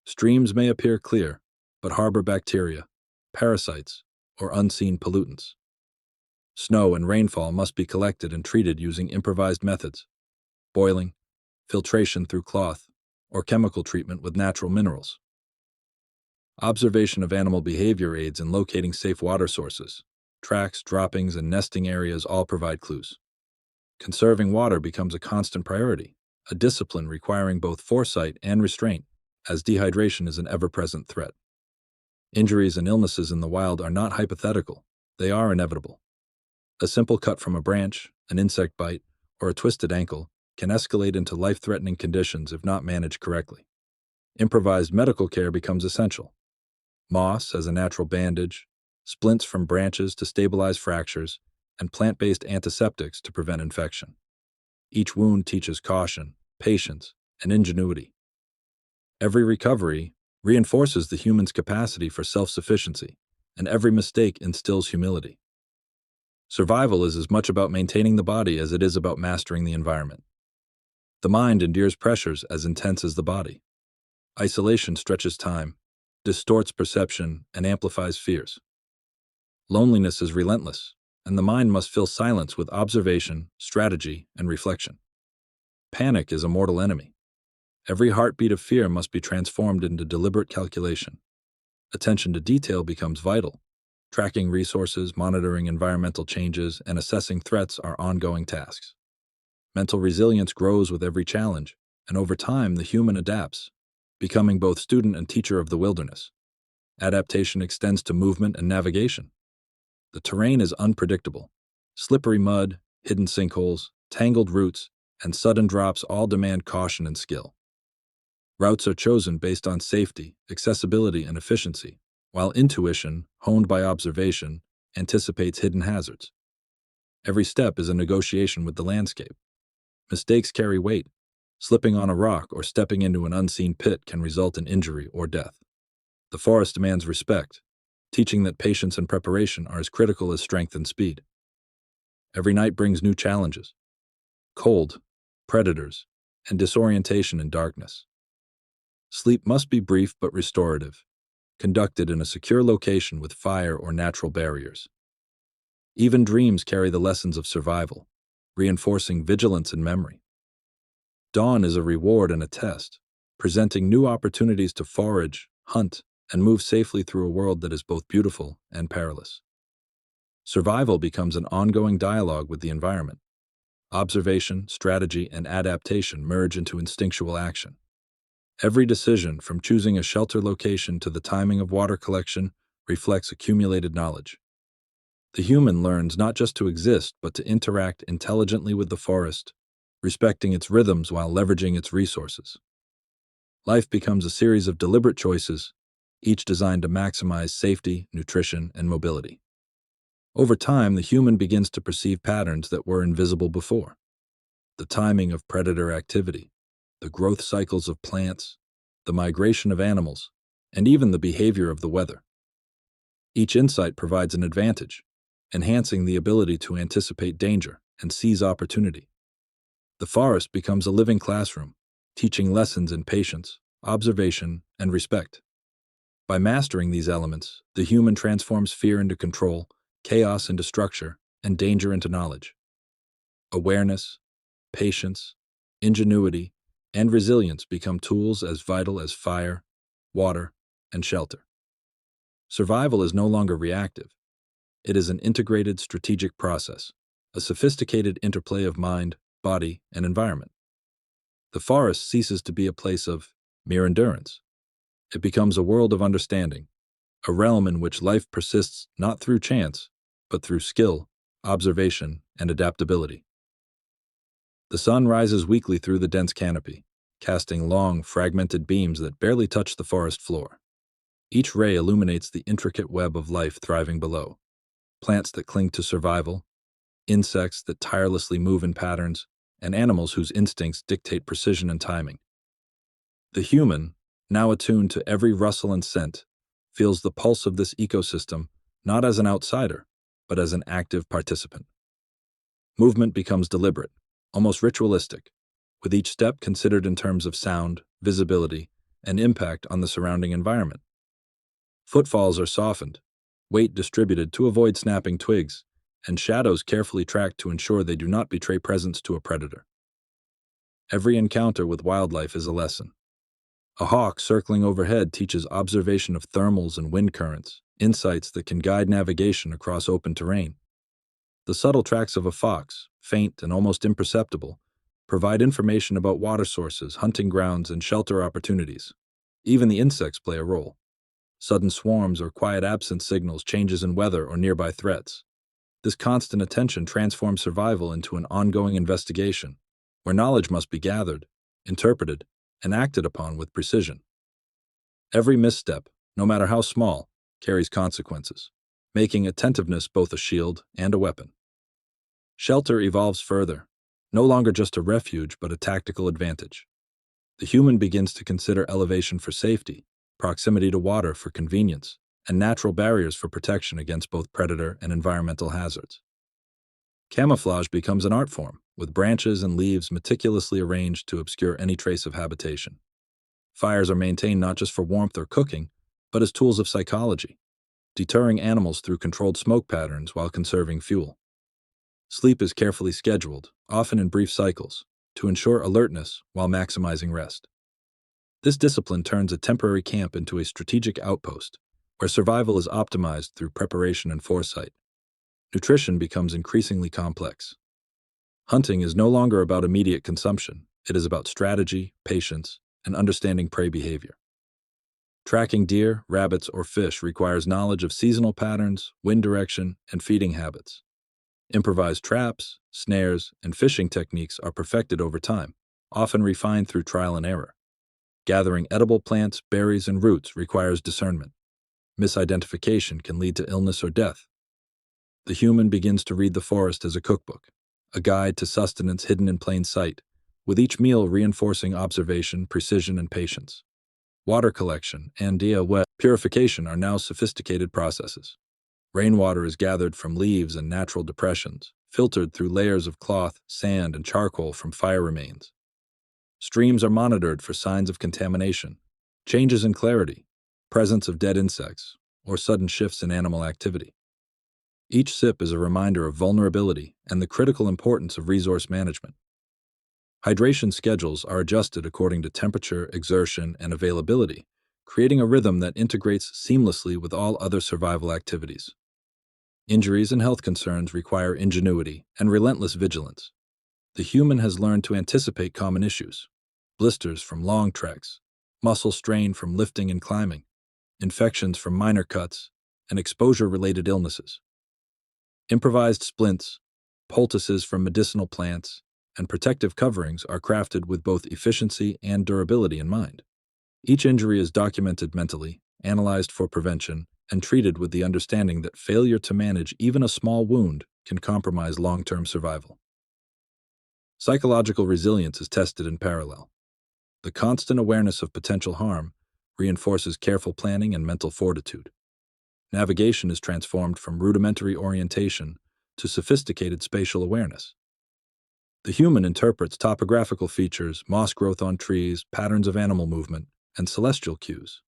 Streams may appear clear, but harbor bacteria, parasites, or unseen pollutants. Snow and rainfall must be collected and treated using improvised methods: boiling, filtration through cloth, or chemical treatment with natural minerals. Observation of animal behavior aids in locating safe water sources. Tracks, droppings, and nesting areas all provide clues. Conserving water becomes a constant priority, a discipline requiring both foresight and restraint, as dehydration is an ever-present threat. Injuries and illnesses in the wild are not hypothetical, they are inevitable. A simple cut from a branch, an insect bite, or a twisted ankle can escalate into life-threatening conditions if not managed correctly. Improvised medical care becomes essential. Moss as a natural bandage, splints from branches to stabilize fractures, and plant-based antiseptics to prevent infection. Each wound teaches caution, patience, and ingenuity. Every recovery reinforces the human's capacity for self-sufficiency, and every mistake instills humility. Survival is as much about maintaining the body as it is about mastering the environment. The mind endures pressures as intense as the body. Isolation stretches time, distorts perception, and amplifies fears. Loneliness is relentless, and the mind must fill silence with observation, strategy, and reflection. Panic is a mortal enemy. Every heartbeat of fear must be transformed into deliberate calculation. Attention to detail becomes vital. Tracking resources, monitoring environmental changes, and assessing threats are ongoing tasks. Mental resilience grows with every challenge, and over time the human adapts, becoming both student and teacher of the wilderness. Adaptation extends to movement and navigation. The terrain is unpredictable. Slippery mud, hidden sinkholes, tangled roots, and sudden drops all demand caution and skill. Routes are chosen based on safety, accessibility, and efficiency, while intuition, honed by observation, anticipates hidden hazards. Every step is a negotiation with the landscape. Mistakes carry weight. Slipping on a rock or stepping into an unseen pit can result in injury or death. The forest demands respect, teaching that patience and preparation are as critical as strength and speed. Every night brings new challenges: cold, predators, and disorientation in darkness. Sleep must be brief but restorative, conducted in a secure location with fire or natural barriers. Even dreams carry the lessons of survival, reinforcing vigilance and memory. Dawn is a reward and a test, presenting new opportunities to forage, hunt, and move safely through a world that is both beautiful and perilous. Survival becomes an ongoing dialogue with the environment. Observation, strategy, and adaptation merge into instinctual action. Every decision, from choosing a shelter location to the timing of water collection, reflects accumulated knowledge. The human learns not just to exist, but to interact intelligently with the forest, respecting its rhythms while leveraging its resources. Life becomes a series of deliberate choices, each designed to maximize safety, nutrition, and mobility. Over time, the human begins to perceive patterns that were invisible before. The timing of predator activity, the growth cycles of plants, the migration of animals, and even the behavior of the weather. Each insight provides an advantage, enhancing the ability to anticipate danger and seize opportunity. The forest becomes a living classroom, teaching lessons in patience, observation, and respect. By mastering these elements, the human transforms fear into control, chaos into structure, and danger into knowledge. Awareness, patience, ingenuity, and resilience become tools as vital as fire, water, and shelter. Survival is no longer reactive. It is an integrated strategic process, a sophisticated interplay of mind, body, and environment. The forest ceases to be a place of mere endurance. It becomes a world of understanding, a realm in which life persists not through chance, but through skill, observation, and adaptability. The sun rises weakly through the dense canopy, casting long, fragmented beams that barely touch the forest floor. Each ray illuminates the intricate web of life thriving below: plants that cling to survival, insects that tirelessly move in patterns, and animals whose instincts dictate precision and timing. The human, now attuned to every rustle and scent, feels the pulse of this ecosystem not as an outsider, but as an active participant. Movement becomes deliberate, almost ritualistic, with each step considered in terms of sound, visibility, and impact on the surrounding environment. Footfalls are softened, weight distributed to avoid snapping twigs, and shadows carefully tracked to ensure they do not betray presence to a predator. Every encounter with wildlife is a lesson. A hawk circling overhead teaches observation of thermals and wind currents, insights that can guide navigation across open terrain. The subtle tracks of a fox, faint and almost imperceptible, provide information about water sources, hunting grounds, and shelter opportunities. Even the insects play a role. Sudden swarms or quiet absence signals changes in weather or nearby threats. This constant attention transforms survival into an ongoing investigation, where knowledge must be gathered, interpreted, and acted upon with precision. Every misstep, no matter how small, carries consequences, making attentiveness both a shield and a weapon. Shelter evolves further, no longer just a refuge but a tactical advantage. The human begins to consider elevation for safety, proximity to water for convenience, and natural barriers for protection against both predator and environmental hazards. Camouflage becomes an art form, with branches and leaves meticulously arranged to obscure any trace of habitation. Fires are maintained not just for warmth or cooking, but as tools of psychology, deterring animals through controlled smoke patterns while conserving fuel. Sleep is carefully scheduled, often in brief cycles, to ensure alertness while maximizing rest. This discipline turns a temporary camp into a strategic outpost, where survival is optimized through preparation and foresight. Nutrition becomes increasingly complex. Hunting is no longer about immediate consumption. It is about strategy, patience, and understanding prey behavior. Tracking deer, rabbits, or fish requires knowledge of seasonal patterns, wind direction, and feeding habits. Improvised traps, snares, and fishing techniques are perfected over time, often refined through trial and error. Gathering edible plants, berries, and roots requires discernment. Misidentification can lead to illness or death. The human begins to read the forest as a cookbook, a guide to sustenance hidden in plain sight, with each meal reinforcing observation, precision, and patience. Water collection and wet purification are now sophisticated processes. Rainwater is gathered from leaves and natural depressions, filtered through layers of cloth, sand, and charcoal from fire remains. Streams are monitored for signs of contamination, changes in clarity, presence of dead insects, or sudden shifts in animal activity. Each sip is a reminder of vulnerability and the critical importance of resource management. Hydration schedules are adjusted according to temperature, exertion, and availability, creating a rhythm that integrates seamlessly with all other survival activities. Injuries and health concerns require ingenuity and relentless vigilance. The human has learned to anticipate common issues: blisters from long treks, muscle strain from lifting and climbing, infections from minor cuts, and exposure-related illnesses. Improvised splints, poultices from medicinal plants, and protective coverings are crafted with both efficiency and durability in mind. Each injury is documented mentally, analyzed for prevention, and treated with the understanding that failure to manage even a small wound can compromise long-term survival. Psychological resilience is tested in parallel. The constant awareness of potential harm reinforces careful planning and mental fortitude. Navigation is transformed from rudimentary orientation to sophisticated spatial awareness. The human interprets topographical features, moss growth on trees, patterns of animal movement, and celestial cues.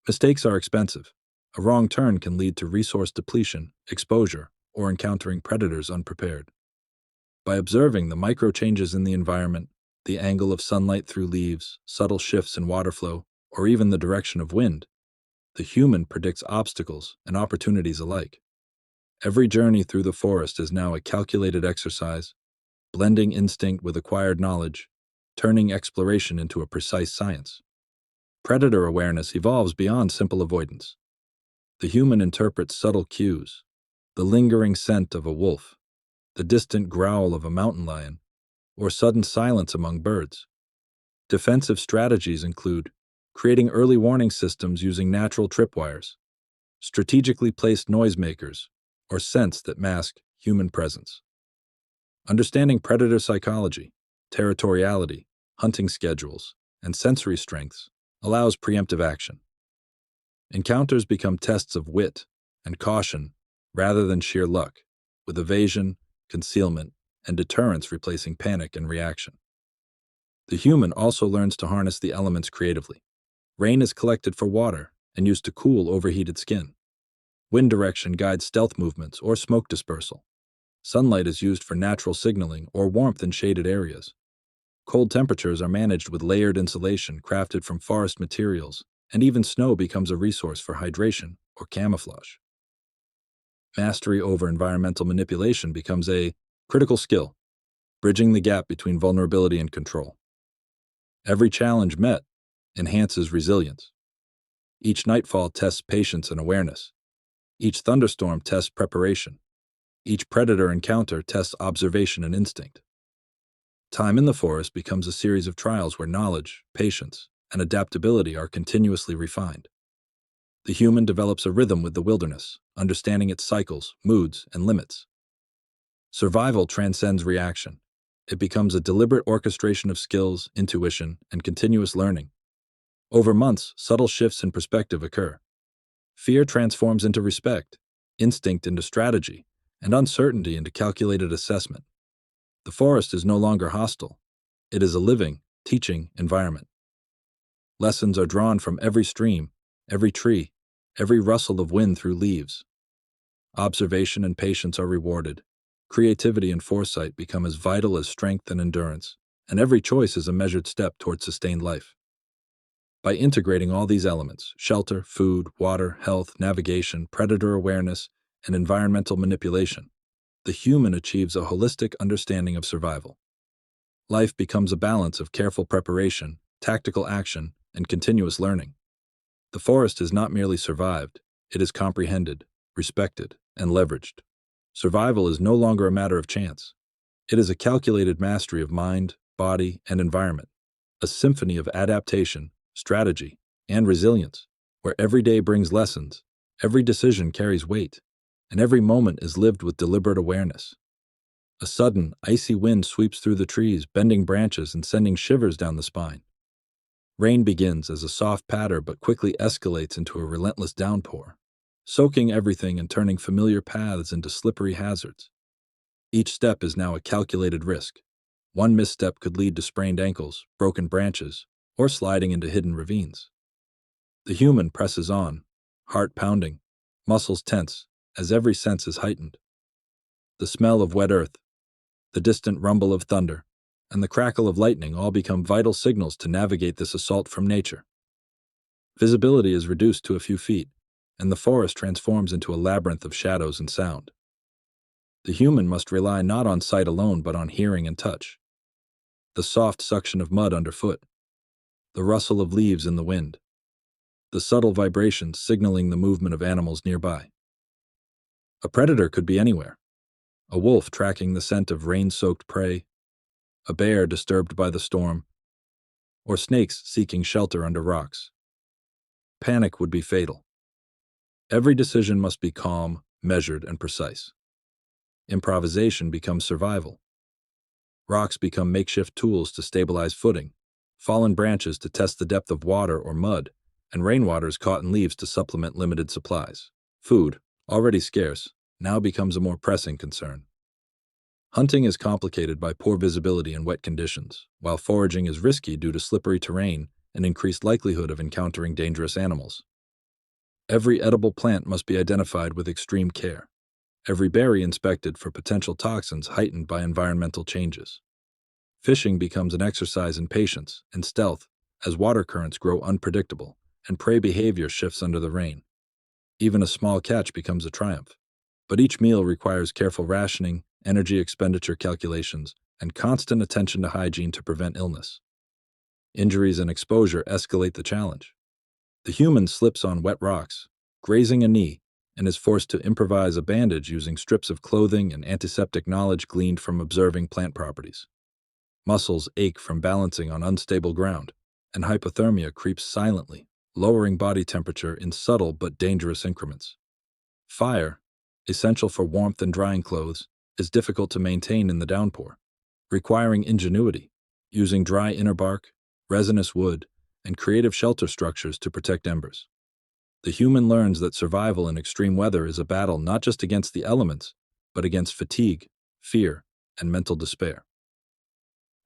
Mistakes are expensive. A wrong turn can lead to resource depletion, exposure, or encountering predators unprepared. By observing the micro changes in the environment, the angle of sunlight through leaves, subtle shifts in water flow, or even the direction of wind, the human predicts obstacles and opportunities alike. Every journey through the forest is now a calculated exercise, blending instinct with acquired knowledge, turning exploration into a precise science. Predator awareness evolves beyond simple avoidance. The human interprets subtle cues: the lingering scent of a wolf, the distant growl of a mountain lion, or sudden silence among birds. Defensive strategies include creating early warning systems using natural tripwires, strategically placed noisemakers, or scents that mask human presence. Understanding predator psychology, territoriality, hunting schedules, and sensory strengths allows preemptive action. Encounters become tests of wit and caution rather than sheer luck, with evasion, concealment, and deterrence replacing panic and reaction. The human also learns to harness the elements creatively. Rain is collected for water and used to cool overheated skin. Wind direction guides stealth movements or smoke dispersal. Sunlight is used for natural signaling or warmth in shaded areas. Cold temperatures are managed with layered insulation crafted from forest materials, and even snow becomes a resource for hydration or camouflage. Mastery over environmental manipulation becomes a critical skill, bridging the gap between vulnerability and control. Every challenge met enhances resilience. Each nightfall tests patience and awareness. Each thunderstorm tests preparation. Each predator encounter tests observation and instinct. Time in the forest becomes a series of trials where knowledge, patience, and adaptability are continuously refined. The human develops a rhythm with the wilderness, understanding its cycles, moods, and limits. Survival transcends reaction. It becomes a deliberate orchestration of skills, intuition, and continuous learning. Over months, subtle shifts in perspective occur. Fear transforms into respect, instinct into strategy, and uncertainty into calculated assessment. The forest is no longer hostile. It is a living, teaching environment. Lessons are drawn from every stream, every tree, every rustle of wind through leaves. Observation and patience are rewarded. Creativity and foresight become as vital as strength and endurance, and every choice is a measured step toward sustained life. By integrating all these elements, shelter, food, water, health, navigation, predator awareness, and environmental manipulation, the human achieves a holistic understanding of survival. Life becomes a balance of careful preparation, tactical action, and continuous learning. The forest is not merely survived, it is comprehended, respected, and leveraged. Survival is no longer a matter of chance. It is a calculated mastery of mind, body, and environment, a symphony of adaptation, strategy, and resilience, where every day brings lessons, every decision carries weight, and every moment is lived with deliberate awareness. A sudden, icy wind sweeps through the trees, bending branches and sending shivers down the spine. Rain begins as a soft patter but quickly escalates into a relentless downpour, soaking everything and turning familiar paths into slippery hazards. Each step is now a calculated risk. One misstep could lead to sprained ankles, broken branches, or sliding into hidden ravines. The human presses on, heart pounding, muscles tense, as every sense is heightened. The smell of wet earth, the distant rumble of thunder, and the crackle of lightning all become vital signals to navigate this assault from nature. Visibility is reduced to a few feet, and the forest transforms into a labyrinth of shadows and sound. The human must rely not on sight alone but on hearing and touch. The soft suction of mud underfoot, the rustle of leaves in the wind, the subtle vibrations signaling the movement of animals nearby. A predator could be anywhere. A wolf tracking the scent of rain-soaked prey, a bear disturbed by the storm, or snakes seeking shelter under rocks. Panic would be fatal. Every decision must be calm, measured, and precise. Improvisation becomes survival. Rocks become makeshift tools to stabilize footing, fallen branches to test the depth of water or mud, and rainwaters caught in leaves to supplement limited supplies. Food, already scarce, now becomes a more pressing concern. Hunting is complicated by poor visibility and wet conditions, while foraging is risky due to slippery terrain and increased likelihood of encountering dangerous animals. Every edible plant must be identified with extreme care, every berry inspected for potential toxins heightened by environmental changes. Fishing becomes an exercise in patience and stealth as water currents grow unpredictable and prey behavior shifts under the rain. Even a small catch becomes a triumph. But each meal requires careful rationing, energy expenditure calculations, and constant attention to hygiene to prevent illness. Injuries and exposure escalate the challenge. The human slips on wet rocks, grazing a knee, and is forced to improvise a bandage using strips of clothing and antiseptic knowledge gleaned from observing plant properties. Muscles ache from balancing on unstable ground, and hypothermia creeps silently, lowering body temperature in subtle but dangerous increments. Fire, essential for warmth and drying clothes, is difficult to maintain in the downpour, requiring ingenuity, using dry inner bark, resinous wood, and creative shelter structures to protect embers. The human learns that survival in extreme weather is a battle not just against the elements, but against fatigue, fear, and mental despair.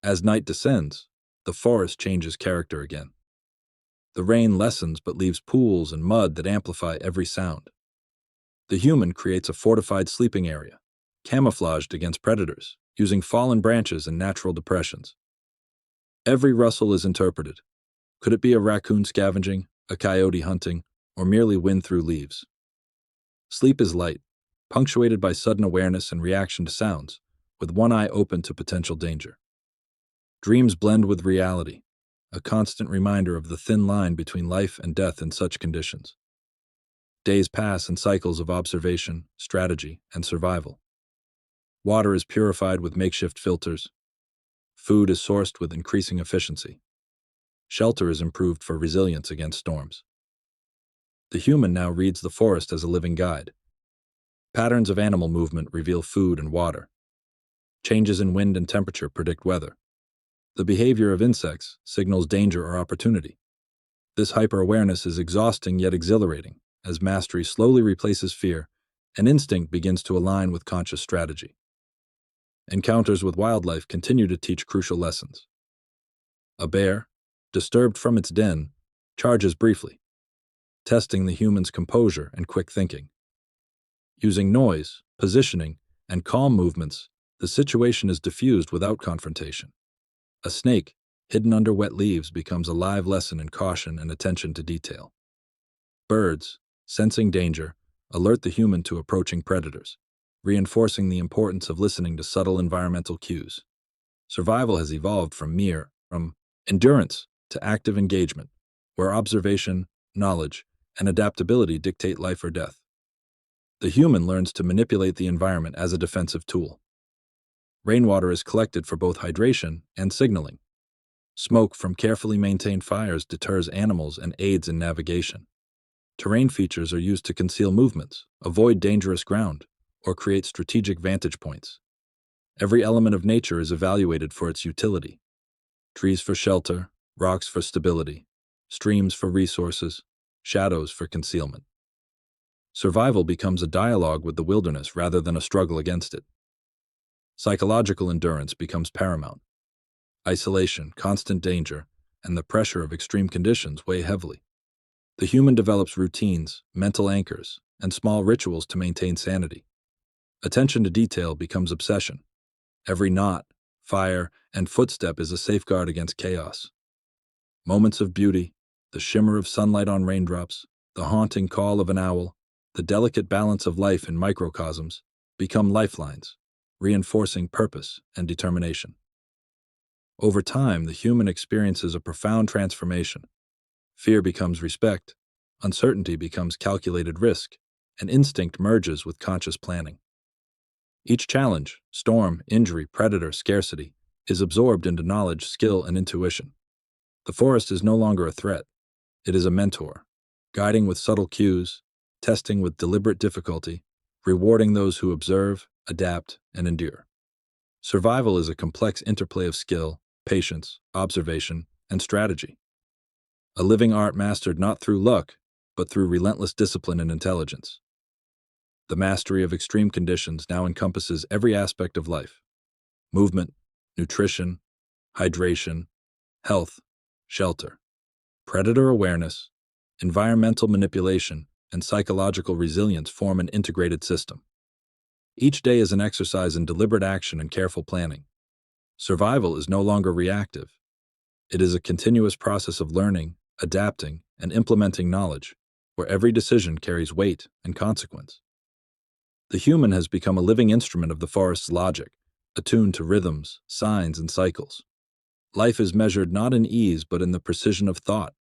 As night descends, the forest changes character again. The rain lessens but leaves pools and mud that amplify every sound. The human creates a fortified sleeping area, camouflaged against predators, using fallen branches and natural depressions. Every rustle is interpreted. Could it be a raccoon scavenging, a coyote hunting, or merely wind through leaves? Sleep is light, punctuated by sudden awareness and reaction to sounds, with one eye open to potential danger. Dreams blend with reality, a constant reminder of the thin line between life and death in such conditions. Days pass in cycles of observation, strategy, and survival. Water is purified with makeshift filters. Food is sourced with increasing efficiency. Shelter is improved for resilience against storms. The human now reads the forest as a living guide. Patterns of animal movement reveal food and water. Changes in wind and temperature predict weather. The behavior of insects signals danger or opportunity. This hyper-awareness is exhausting yet exhilarating, as mastery slowly replaces fear and instinct begins to align with conscious strategy. Encounters with wildlife continue to teach crucial lessons. A bear, disturbed from its den, charges briefly. testing the human's composure and quick thinking. Using noise, positioning, and calm movements, the situation is diffused without confrontation. A snake, hidden under wet leaves, becomes a live lesson in caution and attention to detail. Birds, sensing danger, alert the human to approaching predators, reinforcing the importance of listening to subtle environmental cues. Survival has evolved from endurance to active engagement, where observation, knowledge, and adaptability dictate life or death. The human learns to manipulate the environment as a defensive tool. Rainwater is collected for both hydration and signaling. Smoke from carefully maintained fires deters animals and aids in navigation. Terrain features are used to conceal movements, avoid dangerous ground, or create strategic vantage points. Every element of nature is evaluated for its utility. Trees for shelter, rocks for stability, streams for resources, shadows for concealment. Survival becomes a dialogue with the wilderness rather than a struggle against it. Psychological endurance becomes paramount. Isolation, constant danger, and the pressure of extreme conditions weigh heavily. The human develops routines, mental anchors, and small rituals to maintain sanity. Attention to detail becomes obsession. Every knot, fire, and footstep is a safeguard against chaos. Moments of beauty, the shimmer of sunlight on raindrops, the haunting call of an owl, the delicate balance of life in microcosms, become lifelines, reinforcing purpose and determination. Over time, the human experiences a profound transformation. Fear becomes respect, uncertainty becomes calculated risk, and instinct merges with conscious planning. Each challenge, storm, injury, predator, scarcity, is absorbed into knowledge, skill, and intuition. The forest is no longer a threat. It is a mentor, guiding with subtle cues, testing with deliberate difficulty, rewarding those who observe, adapt, and endure. Survival is a complex interplay of skill, patience, observation, and strategy. A living art mastered not through luck, but through relentless discipline and intelligence. The mastery of extreme conditions now encompasses every aspect of life: movement, nutrition, hydration, health, shelter, predator awareness, environmental manipulation, and psychological resilience form an integrated system. Each day is an exercise in deliberate action and careful planning. Survival is no longer reactive. It is a continuous process of learning, adapting, and implementing knowledge, where every decision carries weight and consequence. The human has become a living instrument of the forest's logic, attuned to rhythms, signs, and cycles. Life is measured not in ease but in the precision of thought,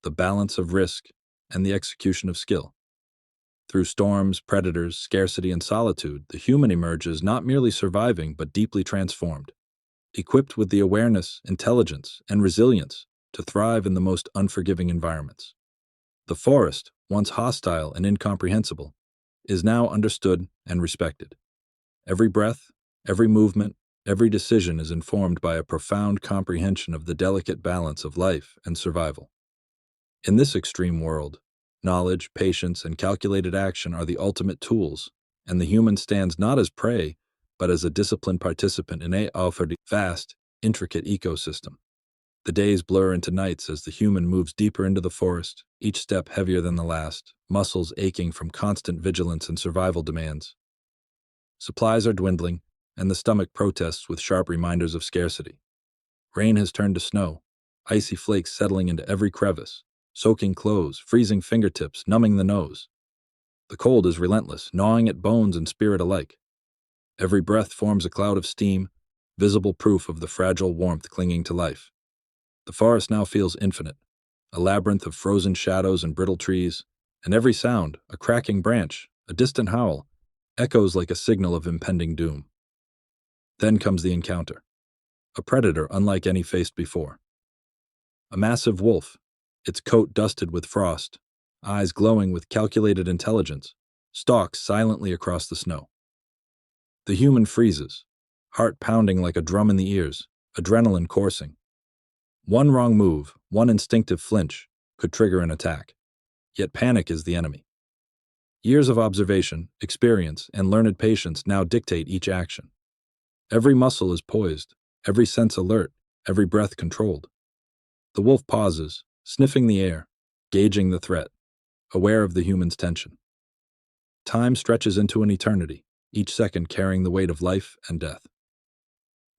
the balance of risk, and the execution of skill. Through storms, predators, scarcity, and solitude, the human emerges not merely surviving but deeply transformed, equipped with the awareness, intelligence, and resilience to thrive in the most unforgiving environments. The forest, once hostile and incomprehensible, is now understood and respected. Every breath, every movement, every decision is informed by a profound comprehension of the delicate balance of life and survival. In this extreme world, knowledge, patience, and calculated action are the ultimate tools, and the human stands not as prey, but as a disciplined participant in a vast, intricate ecosystem. The days blur into nights as the human moves deeper into the forest, each step heavier than the last, muscles aching from constant vigilance and survival demands. Supplies are dwindling, and the stomach protests with sharp reminders of scarcity. Rain has turned to snow, icy flakes settling into every crevice, soaking clothes, freezing fingertips, numbing the nose. The cold is relentless, gnawing at bones and spirit alike. Every breath forms a cloud of steam, visible proof of the fragile warmth clinging to life. The forest now feels infinite, a labyrinth of frozen shadows and brittle trees, and every sound, a cracking branch, a distant howl, echoes like a signal of impending doom. Then comes the encounter. A predator unlike any faced before. A massive wolf, its coat dusted with frost, eyes glowing with calculated intelligence, stalks silently across the snow. The human freezes, heart pounding like a drum in the ears, adrenaline coursing. One wrong move, one instinctive flinch, could trigger an attack. Yet panic is the enemy. Years of observation, experience, and learned patience now dictate each action. Every muscle is poised, every sense alert, every breath controlled. The wolf pauses, sniffing the air, gauging the threat. aware of the human's tension. Time stretches into an eternity, each second carrying the weight of life and death.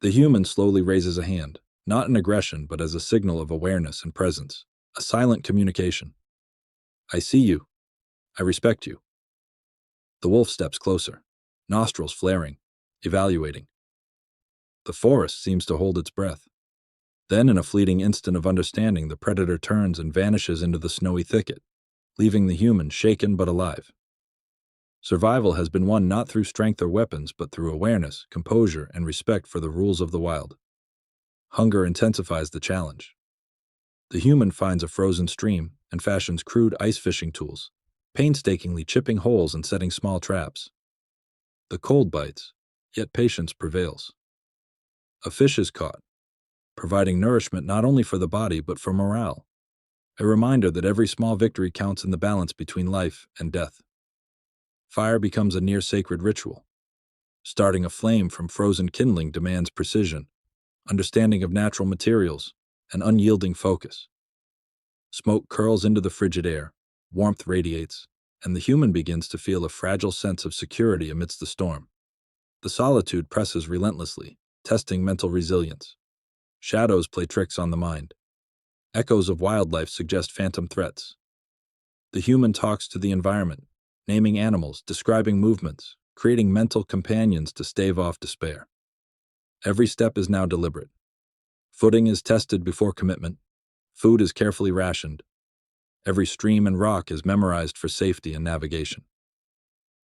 The human slowly raises a hand, not in aggression but as a signal of awareness and presence, a silent communication. I see you. I respect you. The wolf steps closer, nostrils flaring, evaluating. The forest seems to hold its breath. Then, in a fleeting instant of understanding, the predator turns and vanishes into the snowy thicket, leaving the human shaken but alive. Survival has been won not through strength or weapons, but through awareness, composure, and respect for the rules of the wild. Hunger intensifies the challenge. The human finds a frozen stream and fashions crude ice fishing tools, painstakingly chipping holes and setting small traps. The cold bites, yet patience prevails. A fish is caught, providing nourishment not only for the body but for morale, a reminder that every small victory counts in the balance between life and death. Fire becomes a near-sacred ritual. Starting a flame from frozen kindling demands precision, understanding of natural materials, and unyielding focus. Smoke curls into the frigid air, warmth radiates, and the human begins to feel a fragile sense of security amidst the storm. The solitude presses relentlessly, testing mental resilience. Shadows play tricks on the mind. Echoes of wildlife suggest phantom threats. The human talks to the environment, naming animals, describing movements, creating mental companions to stave off despair. Every step is now deliberate. Footing is tested before commitment. Food is carefully rationed. Every stream and rock is memorized for safety and navigation.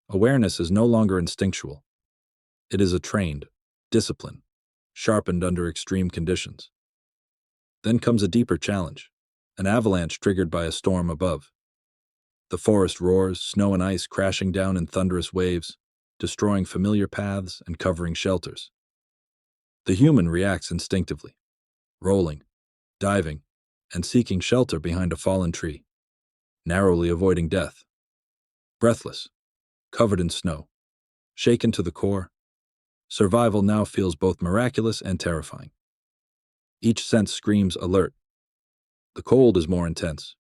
Awareness is no longer instinctual. It is a trained, discipline, sharpened under extreme conditions. Then comes a deeper challenge, an avalanche triggered by a storm above. The forest roars, snow and ice crashing down in thunderous waves, destroying familiar paths and covering shelters. The human reacts instinctively, rolling, diving, and seeking shelter behind a fallen tree, narrowly avoiding death. Breathless, covered in snow, shaken to the core, survival now feels both miraculous and terrifying. Each sense screams alert. The cold is more intense,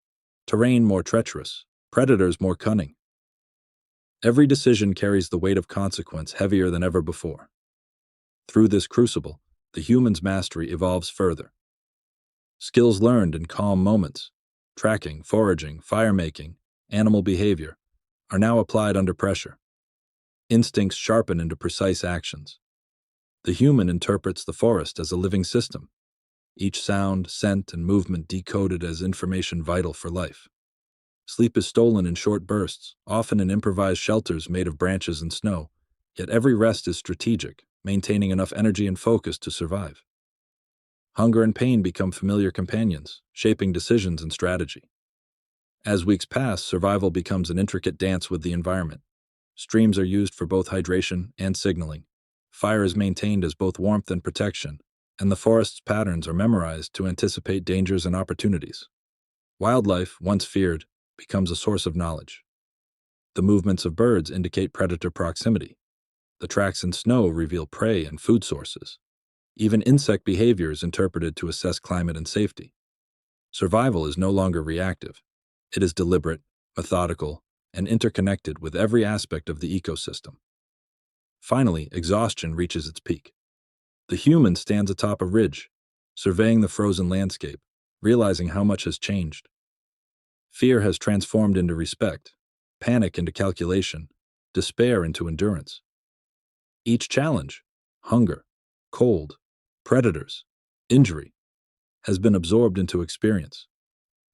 terrain more treacherous, predators more cunning. Every decision carries the weight of consequence heavier than ever before. Through this crucible, the human's mastery evolves further. Skills learned in calm moments, tracking, foraging, fire-making, animal behavior, are now applied under pressure. Instincts sharpen into precise actions. The human interprets the forest as a living system, each sound, scent, and movement decoded as information vital for life. Sleep is stolen in short bursts, often in improvised shelters made of branches and snow, yet every rest is strategic, maintaining enough energy and focus to survive. Hunger and pain become familiar companions, shaping decisions and strategy. As weeks pass, survival becomes an intricate dance with the environment. Streams are used for both hydration and signaling. Fire is maintained as both warmth and protection, and the forest's patterns are memorized to anticipate dangers and opportunities. Wildlife, once feared, becomes a source of knowledge. The movements of birds indicate predator proximity. The tracks in snow reveal prey and food sources. Even insect behavior is interpreted to assess climate and safety. Survival is no longer reactive. It is deliberate, methodical, and interconnected with every aspect of the ecosystem. Finally, exhaustion reaches its peak. The human stands atop a ridge, surveying the frozen landscape, realizing how much has changed. Fear has transformed into respect, panic into calculation, despair into endurance. Each challenge, hunger, cold, predators, injury, has been absorbed into experience,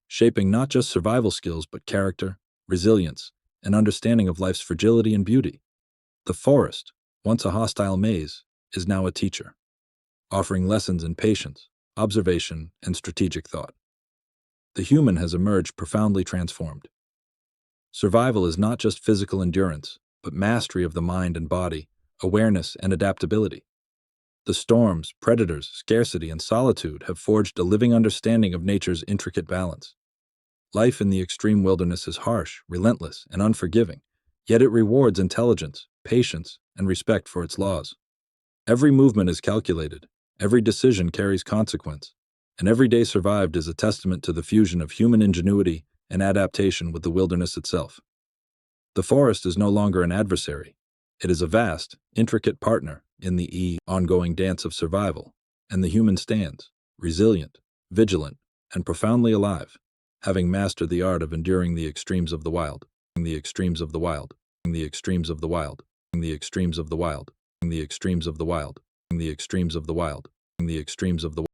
shaping not just survival skills but character, resilience, and understanding of life's fragility and beauty. The forest, once a hostile maze, is now a teacher, offering lessons in patience, observation, and strategic thought. The human has emerged profoundly transformed. Survival is not just physical endurance, but mastery of the mind and body, awareness and adaptability. The storms, predators, scarcity, and solitude have forged a living understanding of nature's intricate balance. Life in the extreme wilderness is harsh, relentless, and unforgiving, yet it rewards intelligence, patience, and respect for its laws. Every movement is calculated, every decision carries consequence, and every day survived is a testament to the fusion of human ingenuity an adaptation with the wilderness itself. The forest is no longer an adversary. It is a vast, intricate partner in the ongoing dance of survival, and the human stands, resilient, vigilant, and profoundly alive, having mastered the art of enduring the extremes of the wild, the extremes of the wild, the extremes of the wild, the extremes of the wild, the extremes of the wild, the extremes of the wild, the extremes of the